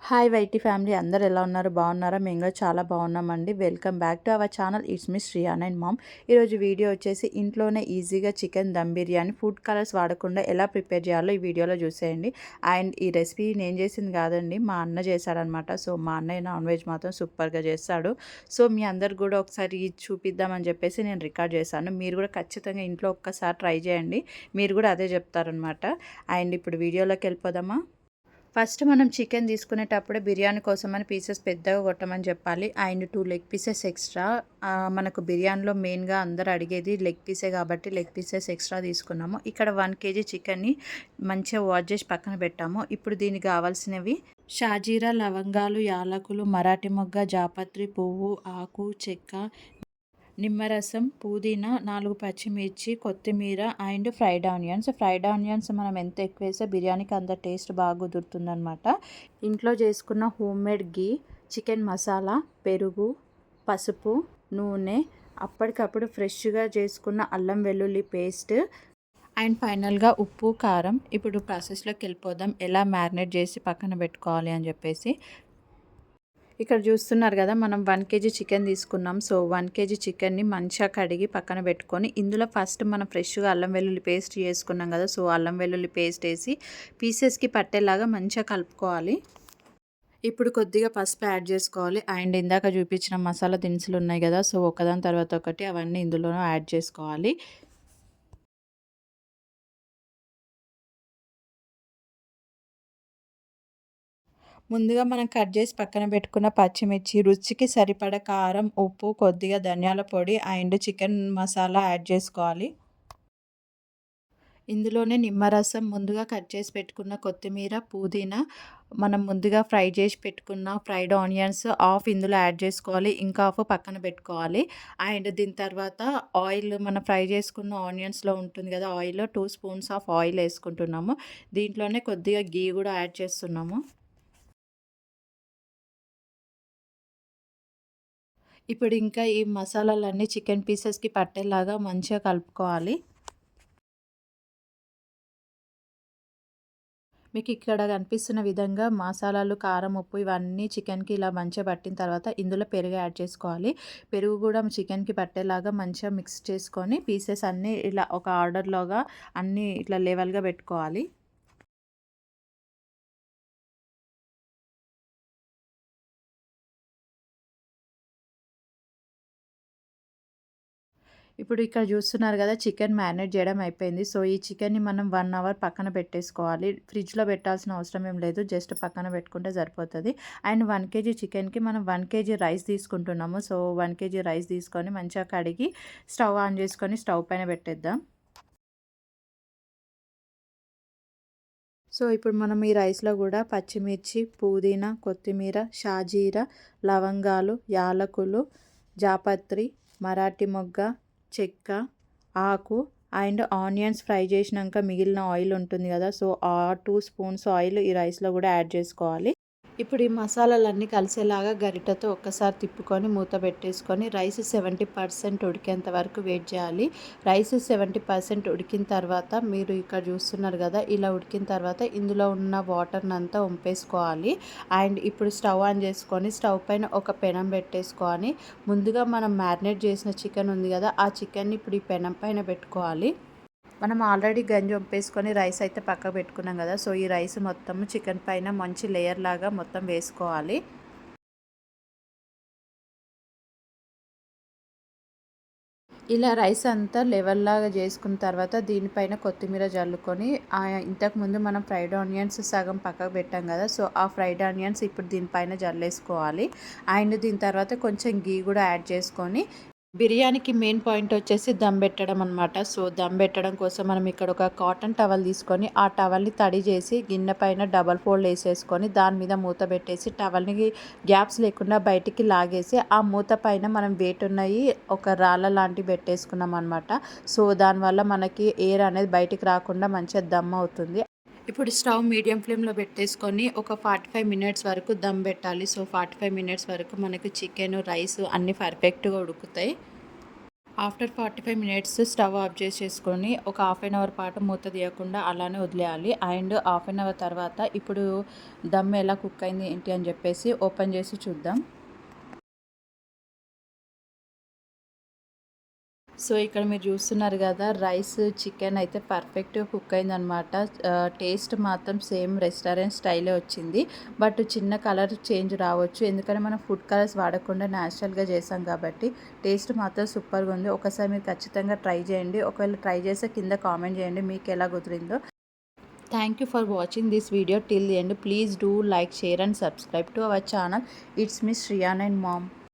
Hi YT family, అందరు ఎలా ఉన్నారు? బాగున్నారా? మేము కూడా చాలా బాగున్నామండి. Welcome back to our channel. It's me Shreyan and mom. ఈరోజు వీడియో వచ్చేసి ఇంట్లోనే ఈజీగా chicken dum biryani food colours వాడకుండా ఎలా ప్రిపేర్ చేయాలో ఈ వీడియోలో చూసేయండి. అండ్ ఈ రెసిపీ నేను చేసింది కాదండి, మా అన్న చేశాడనమాట. సో మా అన్నయ్య నాన్ వెజ్ మాత్రం సూపర్గా చేస్తాడు. సో మీ అందరు కూడా ఒకసారి చూపిద్దామని చెప్పేసి నేను రికార్డ్ చేశాను. మీరు కూడా ఖచ్చితంగా ఇంట్లో ఒక్కసారి ట్రై చేయండి, మీరు కూడా అదే చెప్తారనమాట. అండ్ ఇప్పుడు వీడియోలోకి వెళ్ళిపోదామా? ఫస్ట్ మనం చికెన్ తీసుకునేటప్పుడే బిర్యానీ కోసమని పీసెస్ పెద్దగా కొట్టమని చెప్పాలి. And 2 leg pieces extra. మనకు బిర్యానీలో మెయిన్గా అందరు అడిగేది లెగ్ పీసే కాబట్టి లెగ్ పీసెస్ ఎక్స్ట్రా తీసుకున్నాము. ఇక్కడ 1 kg చికెన్ని మంచిగా వాష్ చేసి పక్కన పెట్టాము. ఇప్పుడు దీనికి కావాల్సినవి షాజీరా, లవంగాలు, యాలకులు, మరాఠీ మొగ్గ, జాపత్రి పువ్వు, ఆకు, చెక్క, నిమ్మరసం, పుదీనా, 4 పచ్చిమిర్చి, కొత్తిమీర and fried onions. Fried onions మనం ఎంత ఎక్కువ వేస్తే బిర్యానీకి అంత టేస్ట్ బాగా కుదురుతుందనమాట. ఇంట్లో చేసుకున్న హోమ్ మేడ్ గీ, చికెన్ మసాలా, పెరుగు, పసుపు, నూనె, అప్పటికప్పుడు ఫ్రెష్గా చేసుకున్న అల్లం వెల్లుల్లి పేస్ట్ అండ్ ఫైనల్గా ఉప్పు, కారం. ఇప్పుడు ప్రాసెస్లోకి వెళ్ళిపోదాం, ఎలా మ్యారినేట్ చేసి పక్కన పెట్టుకోవాలి అని చెప్పేసి. ఇక్కడ చూస్తున్నారు కదా, మనం 1 kg చికెన్ తీసుకున్నాం. సో 1 kg చికెన్ని మంచిగా కడిగి పక్కన పెట్టుకొని ఇందులో ఫస్ట్ మనం ఫ్రెష్గా అల్లం వెల్లుల్లి పేస్ట్ చేసుకున్నాం కదా, సో అల్లం వెల్లుల్లి పేస్ట్ వేసి పీసెస్కి పట్టేలాగా మంచిగా కలుపుకోవాలి. ఇప్పుడు కొద్దిగా పసుపు యాడ్ చేసుకోవాలి. అండ్ ఇందాక చూపించిన మసాలా దినుసులు ఉన్నాయి కదా, సో ఒకదాని తర్వాత ఒకటి అవన్నీ ఇందులో యాడ్ చేసుకోవాలి. ముందుగా మనం కట్ చేసి పక్కన పెట్టుకున్న పచ్చిమిర్చి, రుచికి సరిపడ కారం, ఉప్పు, కొద్దిగా ధనియాల పొడి అండ్ చికెన్ మసాలా యాడ్ చేసుకోవాలి. ఇందులోనే నిమ్మరసం, ముందుగా కట్ చేసి పెట్టుకున్న కొత్తిమీర, పుదీనా, మనం ముందుగా ఫ్రై చేసి పెట్టుకున్న ఫ్రైడ్ ఆనియన్స్ హాఫ్ ఇందులో యాడ్ చేసుకోవాలి, ఇంకా హాఫ్ పక్కన పెట్టుకోవాలి. అండ్ దీని తర్వాత ఆయిల్, మనం ఫ్రై చేసుకున్న ఆనియన్స్లో ఉంటుంది కదా ఆయిల్, 2 స్పూన్స్ ఆఫ్ ఆయిల్ వేసుకుంటున్నాము. దీంట్లోనే కొద్దిగా గీ కూడా యాడ్ చేస్తున్నాము. ఇప్పుడు ఇంకా ఈ మసాలాలన్నీ చికెన్ పీసెస్కి పట్టేలాగా మంచిగా కలుపుకోవాలి. మీకు ఇక్కడ కనిపిస్తున్న విధంగా మసాలాలు, కారం, ఉప్పు ఇవన్నీ చికెన్కి ఇలా మంచిగా పట్టిన తర్వాత ఇందులో పెరుగు యాడ్ చేసుకోవాలి. పెరుగు కూడా చికెన్కి పట్టేలాగా మంచిగా మిక్స్ చేసుకొని పీసెస్ అన్నీ ఇలా ఒక ఆర్డర్లోగా అన్నీ ఇట్లా లెవెల్గా పెట్టుకోవాలి. ఇప్పుడు ఇక్కడ చూస్తున్నారు కదా, చికెన్ మ్యారినేట్ చేయడం అయిపోయింది. సో ఈ చికెన్ని మనం 1 అవర్ పక్కన పెట్టేసుకోవాలి. ఫ్రిడ్జ్లో పెట్టాల్సిన అవసరం ఏం లేదు, జస్ట్ పక్కన పెట్టుకుంటే సరిపోతుంది. అండ్ 1 kg చికెన్కి మనం 1 kg రైస్ తీసుకుంటున్నాము. సో 1 kg రైస్ తీసుకొని మంచిగా కడిగి స్టవ్ ఆన్ చేసుకొని స్టవ్ పైన పెట్టేద్దాం. సో ఇప్పుడు మనం ఈ రైస్లో కూడా పచ్చిమిర్చి, పుదీనా, కొత్తిమీర, షాజీరా, లవంగాలు, యాలకులు, జాపత్రి, మరాఠీ మొగ్గ, చెక్క, ఆకు అండ్ ఆనియన్స్ ఫ్రై చేసినాక మిగిలిన ఆయిల్ ఉంటుంది కదా, సో ఆ 2 స్పూన్స్ ఆయిల్ ఈ రైస్లో కూడా యాడ్ చేసుకోవాలి. ఇప్పుడు ఈ మసాలాలన్నీ కలిసేలాగా గరిటెతో ఒక్కసారి తిప్పుకొని మూత పెట్టేసుకొని రైస్ 70% ఉడికేంత వరకు వెయిట్ చేయాలి. రైస్ 70% ఉడికిన తర్వాత మీరు ఇక్కడ చూస్తున్నారు కదా, ఇలా ఉడికిన తర్వాత ఇందులో ఉన్న వాటర్ని అంతా వంపేసుకోవాలి. అండ్ ఇప్పుడు స్టవ్ ఆన్ చేసుకొని స్టవ్ పైన ఒక పెనం పెట్టేసుకొని ముందుగా మనం మ్యారినేట్ చేసిన చికెన్ ఉంది కదా, ఆ చికెన్ని ఇప్పుడు ఈ పెనం పైన పెట్టుకోవాలి. మనం ఆల్రెడీ గంజి వంపేసుకొని రైస్ అయితే పక్కకు పెట్టుకున్నాం కదా, సో ఈ రైస్ మొత్తం చికెన్ పైన మంచి లేయర్ లాగా మొత్తం వేసుకోవాలి. ఇలా రైస్ అంతా లెవెల్ లాగా చేసుకున్న తర్వాత దీనిపైన కొత్తిమీర జల్లుకొని ఇంతకుముందు మనం ఫ్రైడ్ ఆనియన్స్ సగం పక్కకు పెట్టాం కదా, సో ఆ ఫ్రైడ్ ఆనియన్స్ ఇప్పుడు దీనిపైన జల్లేసుకోవాలి. అండ్ దీని తర్వాత కొంచెం గీ కూడా యాడ్ చేసుకొని బిర్యానీకి మెయిన్ పాయింట్ వచ్చేసి దమ్ పెట్టడం అనమాట. సో దమ్ పెట్టడం కోసం మనం ఇక్కడ ఒక కాటన్ టవల్ తీసుకొని ఆ టవల్ని తడి చేసి గిన్నె పైన డబల్ ఫోల్డ్ వేసేసుకొని దాని మీద మూత పెట్టేసి టవల్ని గ్యాప్స్ లేకుండా బయటికి లాగేసి ఆ మూత పైన మనం వెయిట్ ఉన్నాయి ఒక రాళ్ళ లాంటివి పెట్టేసుకున్నాం అనమాట. సో దానివల్ల మనకి ఎయిర్ అనేది బయటికి రాకుండా మంచిగా దమ్ అవుతుంది. ఇప్పుడు స్టవ్ మీడియం ఫ్లేమ్లో పెట్టేసుకొని ఒక 45 మినిట్స్ వరకు దమ్ పెట్టాలి. సో 45 మినిట్స్ వరకు మనకు చికెన్, రైస్ అన్నీ పర్ఫెక్ట్గా ఉడుకుతాయి. ఆఫ్టర్ 45 మినిట్స్ స్టవ్ ఆఫ్ చేసేసుకొని ఒక హాఫ్ అన్ అవర్ పాటు మూత తీయకుండా అలానే వదిలేయాలి. అండ్ హాఫ్ అన్ అవర్ తర్వాత ఇప్పుడు దమ్ ఎలా కుక్ అయింది ఏంటి అని చెప్పేసి ఓపెన్ చేసి చూద్దాం. సో ఇక్కడ మీరు చూస్తున్నారు కదా, రైస్ చికెన్ అయితే పర్ఫెక్ట్గా కుక్ అయిందనమాట. టేస్ట్ మాత్రం సేమ్ రెస్టారెంట్ స్టైలే వచ్చింది. బట్ చిన్న కలర్ చేంజ్ రావచ్చు, ఎందుకంటే మనం ఫుడ్ కలర్స్ వాడకుండా న్యాచురల్గా చేసాం కాబట్టి టేస్ట్ మాత్రం సూపర్గా ఉంది. ఒకసారి మీరు ఖచ్చితంగా ట్రై చేయండి. ఒకవేళ ట్రై చేస్తే కింద కామెంట్ చేయండి మీకు ఎలా కుదిరిందో. Thank you for watching this video till the end. Please do like, share and subscribe to our channel. It's me Shriya and ma'am.